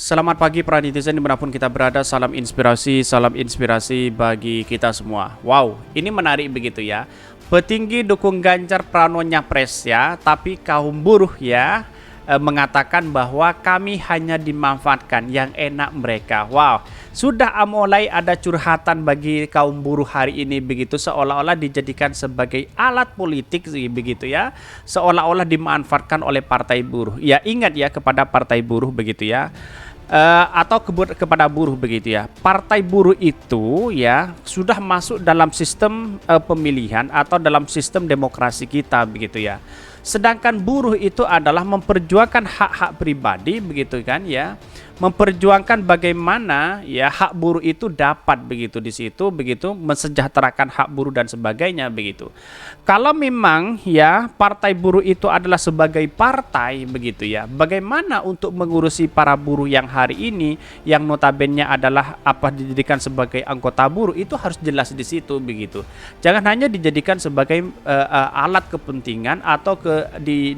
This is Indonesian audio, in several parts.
Selamat pagi para netizen dimanapun kita berada, salam inspirasi bagi kita semua. Wow, ini menarik begitu ya. Petinggi dukung Ganjar Pranowo Nyapres ya, tapi kaum buruh ya mengatakan bahwa kami hanya dimanfaatkan, yang enak mereka. Wow, sudah mulai ada curhatan bagi kaum buruh hari ini begitu, seolah-olah dijadikan sebagai alat politik begitu ya, seolah-olah dimanfaatkan oleh partai buruh. Ya ingat ya kepada partai buruh begitu ya. Atau kepada buruh begitu ya. Partai buruh itu ya sudah masuk dalam sistem pemilihan atau dalam sistem demokrasi kita begitu ya. Sedangkan buruh itu adalah memperjuangkan hak-hak pribadi begitu kan ya. Memperjuangkan bagaimana ya hak buruh itu dapat begitu di situ begitu, mensejahterakan hak buruh dan sebagainya begitu. Kalau memang ya partai buruh itu adalah sebagai partai begitu ya, bagaimana untuk mengurusi para buruh yang hari ini yang notabene adalah dijadikan sebagai anggota buruh, itu harus jelas di situ begitu. Jangan hanya dijadikan sebagai alat kepentingan atau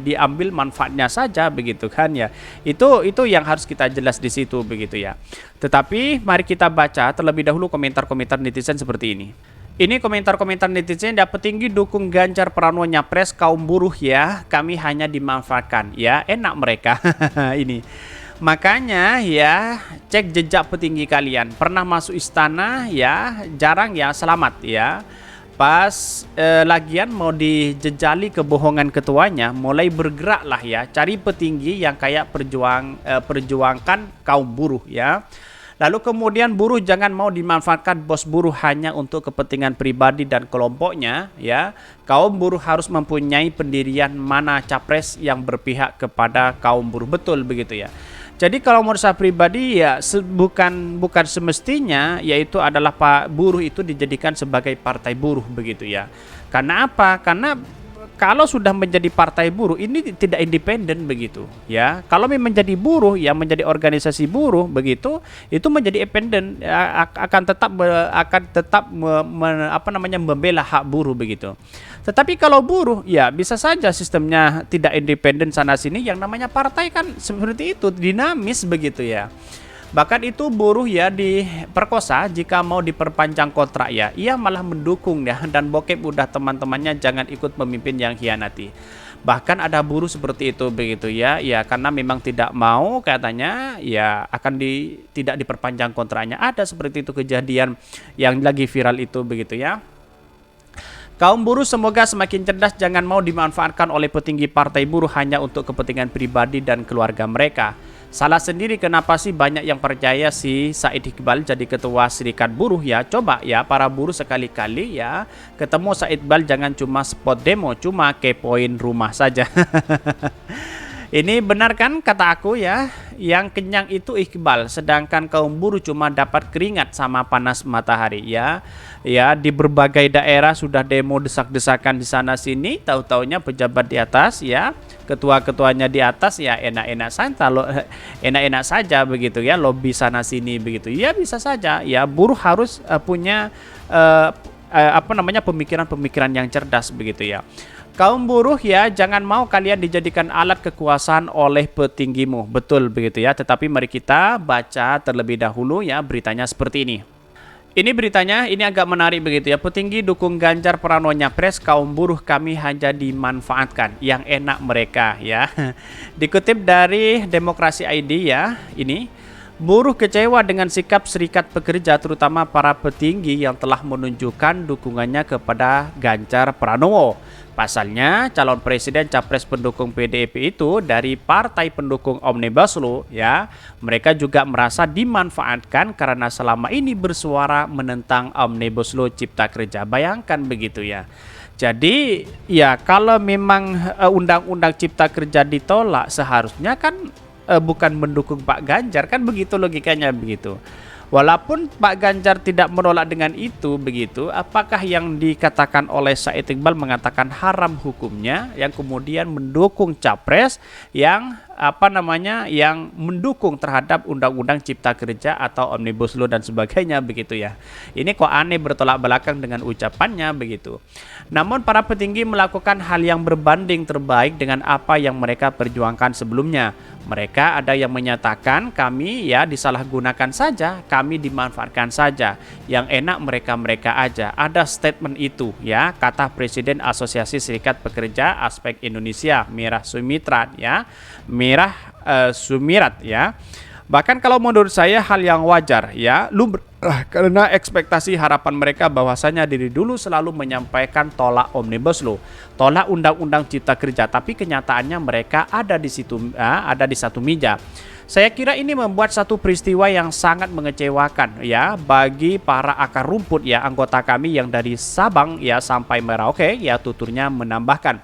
diambil manfaatnya saja begitu kan ya. Itu yang harus kita jelas di situ begitu ya. Tetapi mari kita baca terlebih dahulu komentar-komentar netizen seperti ini. Ini komentar-komentar netizen, ya petinggi dukung Ganjar Pranowo Nyapres kaum buruh ya, kami hanya dimanfaatkan. Ya, enak mereka. Ini. Makanya ya, cek jejak petinggi kalian. Pernah masuk istana ya, jarang ya selamat ya. Pas lagian mau dijejali kebohongan ketuanya, mulai bergeraklah ya, cari petinggi yang kayak perjuangkan kaum buruh ya. Lalu kemudian buruh jangan mau dimanfaatkan bos buruh hanya untuk kepentingan pribadi dan kelompoknya ya. Kaum buruh harus mempunyai pendirian mana capres yang berpihak kepada kaum buruh, betul begitu ya. Jadi kalau menurut saya pribadi ya bukan semestinya yaitu adalah Pak buruh itu dijadikan sebagai partai buruh begitu ya. Karena apa? Karena kalau sudah menjadi partai buruh ini tidak independen begitu ya. Kalau memang menjadi buruh ya, menjadi organisasi buruh begitu, itu menjadi independen, akan tetap membela hak buruh begitu. Tetapi kalau buruh ya bisa saja sistemnya tidak independen sana sini, yang namanya partai kan seperti itu, dinamis begitu ya. Bahkan itu buruh ya diperkosa jika mau diperpanjang kontrak ya, ia malah mendukung ya, dan bokep udah teman-temannya jangan ikut pemimpin yang hianati. Bahkan ada buruh seperti itu begitu ya, ya karena memang tidak mau katanya ya akan tidak diperpanjang kontraknya. Ada seperti itu kejadian yang lagi viral itu begitu ya. Kaum buruh semoga semakin cerdas, jangan mau dimanfaatkan oleh petinggi partai buruh hanya untuk kepentingan pribadi dan keluarga mereka. Salah sendiri kenapa sih banyak yang percaya si Said Iqbal jadi ketua serikat buruh ya. Coba ya para buruh sekali-kali ya ketemu Said Iqbal jangan cuma spot demo, cuma kepoin rumah saja. Ini benar kan kata aku ya, yang kenyang itu Iqbal, sedangkan kaum buruh cuma dapat keringat sama panas matahari ya. Ya di berbagai daerah sudah demo desak-desakan di sana sini, tahu-taunya pejabat di atas ya, ketua-ketuanya di atas ya enak-enak saja begitu ya, lobby sana sini begitu. Ya bisa saja ya, buruh harus punya pemikiran-pemikiran yang cerdas begitu ya. Kaum buruh ya, jangan mau kalian dijadikan alat kekuasaan oleh petinggimu. Betul begitu ya, tetapi mari kita baca terlebih dahulu ya beritanya seperti ini. Ini beritanya, ini agak menarik begitu ya. Petinggi dukung Ganjar Pranowo Nyapres kaum buruh kami hanya dimanfaatkan, yang enak mereka ya. Dikutip dari Demokrasi ID ya, ini. Buruh kecewa dengan sikap serikat pekerja terutama para petinggi yang telah menunjukkan dukungannya kepada Ganjar Pranowo. Pasalnya calon presiden capres pendukung PDIP itu dari partai pendukung Omnibus Law ya. Mereka juga merasa dimanfaatkan karena selama ini bersuara menentang Omnibus Law Cipta Kerja. Bayangkan begitu ya. Jadi ya kalau memang undang-undang Cipta Kerja ditolak, seharusnya kan bukan mendukung Pak Ganjar, kan begitu logikanya begitu. Walaupun Pak Ganjar tidak menolak dengan itu begitu, apakah yang dikatakan oleh Said Iqbal mengatakan haram hukumnya yang kemudian mendukung capres yang yang mendukung terhadap undang-undang cipta kerja atau omnibus law dan sebagainya begitu ya. Ini kok aneh bertolak belakang dengan ucapannya begitu. Namun para petinggi melakukan hal yang berbanding terbalik dengan apa yang mereka perjuangkan sebelumnya. Mereka ada yang menyatakan kami ya disalahgunakan saja, kami dimanfaatkan saja, yang enak mereka-mereka aja. Ada statement itu ya, kata Presiden Asosiasi Serikat Pekerja Aspek Indonesia, Merah Sumirat ya. Sumirat ya. Bahkan kalau menurut saya hal yang wajar ya, karena ekspektasi harapan mereka bahwasanya diri dulu selalu menyampaikan tolak omnibus law, tolak undang-undang cipta kerja, tapi kenyataannya mereka ada di situ, ada di satu meja. Saya kira ini membuat satu peristiwa yang sangat mengecewakan ya bagi para akar rumput ya, anggota kami yang dari Sabang ya sampai Merauke ya, tuturnya menambahkan.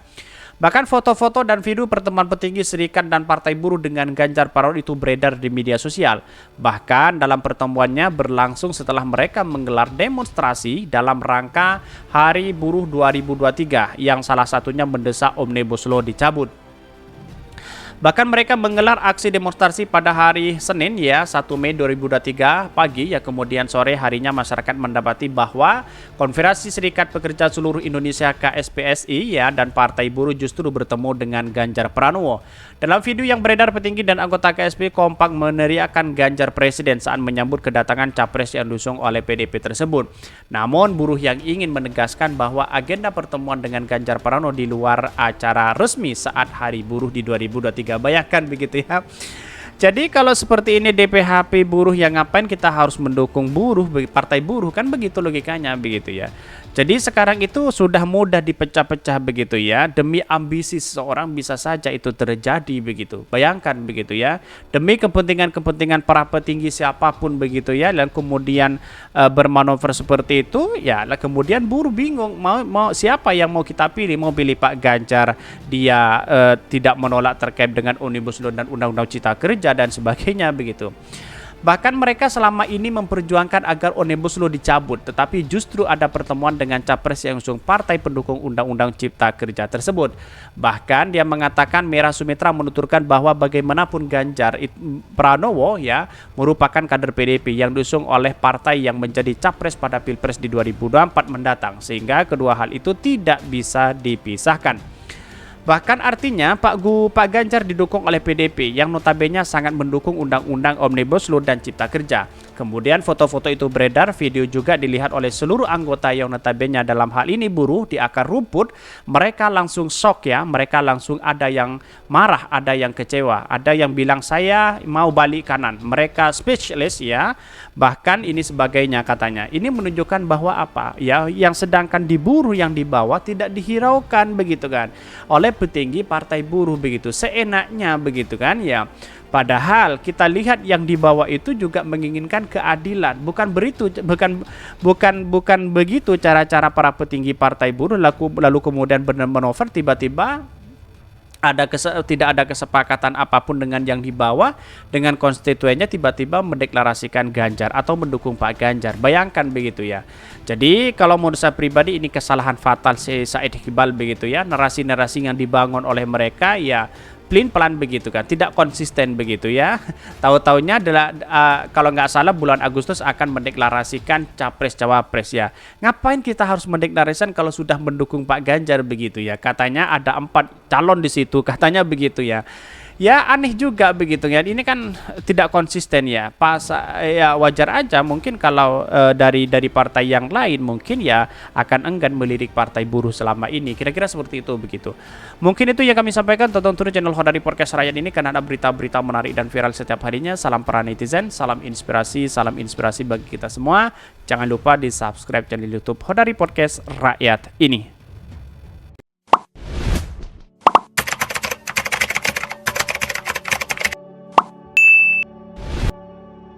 Bahkan foto-foto dan video pertemuan petinggi serikat dan partai buruh dengan Ganjar Pranowo itu beredar di media sosial. Bahkan dalam pertemuannya berlangsung setelah mereka menggelar demonstrasi dalam rangka Hari Buruh 2023 yang salah satunya mendesak Omnibus Law dicabut. Bahkan mereka menggelar aksi demonstrasi pada hari Senin ya 1 Mei 2023 pagi ya, kemudian sore harinya masyarakat mendapati bahwa Konfederasi Serikat Pekerja Seluruh Indonesia KSPSI ya dan Partai Buruh justru bertemu dengan Ganjar Pranowo. Dalam video yang beredar, petinggi dan anggota KSP kompak meneriakkan Ganjar Presiden saat menyambut kedatangan capres yang diusung oleh PDP tersebut. Namun buruh yang ingin menegaskan bahwa agenda pertemuan dengan Ganjar Pranowo di luar acara resmi saat Hari Buruh di 2023. Bayangkan begitu ya. Jadi kalau seperti ini DPHP buruh, yang ngapain kita harus mendukung buruh, partai buruh, kan begitu logikanya begitu ya. Jadi sekarang itu sudah mudah dipecah-pecah begitu ya. Demi ambisi seseorang bisa saja itu terjadi begitu. Bayangkan begitu ya. Demi kepentingan-kepentingan para petinggi siapapun begitu ya, dan kemudian bermanuver seperti itu ya, kemudian buruh bingung mau siapa yang mau kita pilih. Mau pilih Pak Ganjar, dia tidak menolak terkait dengan Omnibus Law dan Undang-Undang Cipta Kerja dan sebagainya begitu. Bahkan mereka selama ini memperjuangkan agar Omnibus Law dicabut, tetapi justru ada pertemuan dengan capres yang usung partai pendukung Undang-Undang Cipta Kerja tersebut. Bahkan dia mengatakan, Merah Sumirat menuturkan bahwa bagaimanapun Ganjar Pranowo ya merupakan kader PDP yang diusung oleh partai yang menjadi capres pada Pilpres di 2024 mendatang, sehingga kedua hal itu tidak bisa dipisahkan. Bahkan artinya Pak Ganjar didukung oleh PDP yang notabene sangat mendukung Undang-Undang Omnibus Law dan Cipta Kerja. Kemudian foto-foto itu beredar, video juga dilihat oleh seluruh anggota yang notabene dalam hal ini buruh di akar rumput. Mereka langsung shock ya, mereka langsung ada yang marah, ada yang kecewa, ada yang bilang saya mau balik kanan. Mereka speechless ya. Bahkan ini sebagainya katanya. Ini menunjukkan bahwa apa? Ya, yang sedangkan di buruh yang di bawah tidak dihiraukan begitu kan oleh petinggi partai buruh begitu, seenaknya begitu kan ya. Padahal kita lihat yang di bawah itu juga menginginkan keadilan, bukan begitu cara-cara para petinggi partai buruh lalu kemudian bermanuver tiba-tiba tidak ada kesepakatan apapun dengan yang di bawah, dengan konstituennya tiba-tiba mendeklarasikan Ganjar atau mendukung Pak Ganjar. Bayangkan begitu ya. Jadi kalau menurut saya pribadi ini kesalahan fatal Said Iqbal begitu ya. Narasi-narasi yang dibangun oleh mereka ya pelin-pelan begitu kan, tidak konsisten begitu ya. Tahu-taunya adalah kalau nggak salah bulan Agustus akan mendeklarasikan capres-cawapres ya. Ngapain kita harus mendeklarasikan kalau sudah mendukung Pak Ganjar begitu ya? Katanya ada 4 calon di situ, katanya begitu ya. Ya aneh juga begitu ya. Ini kan tidak konsisten ya. Ya wajar aja mungkin kalau dari partai yang lain mungkin ya akan enggan melirik partai buruh selama ini. Kira-kira seperti itu begitu. Mungkin itu yang kami sampaikan. Tonton terus channel Hodari Podcast Rakyat ini karena ada berita-berita menarik dan viral setiap harinya. Salam para netizen, salam inspirasi bagi kita semua. Jangan lupa di subscribe channel YouTube Hodari Podcast Rakyat ini.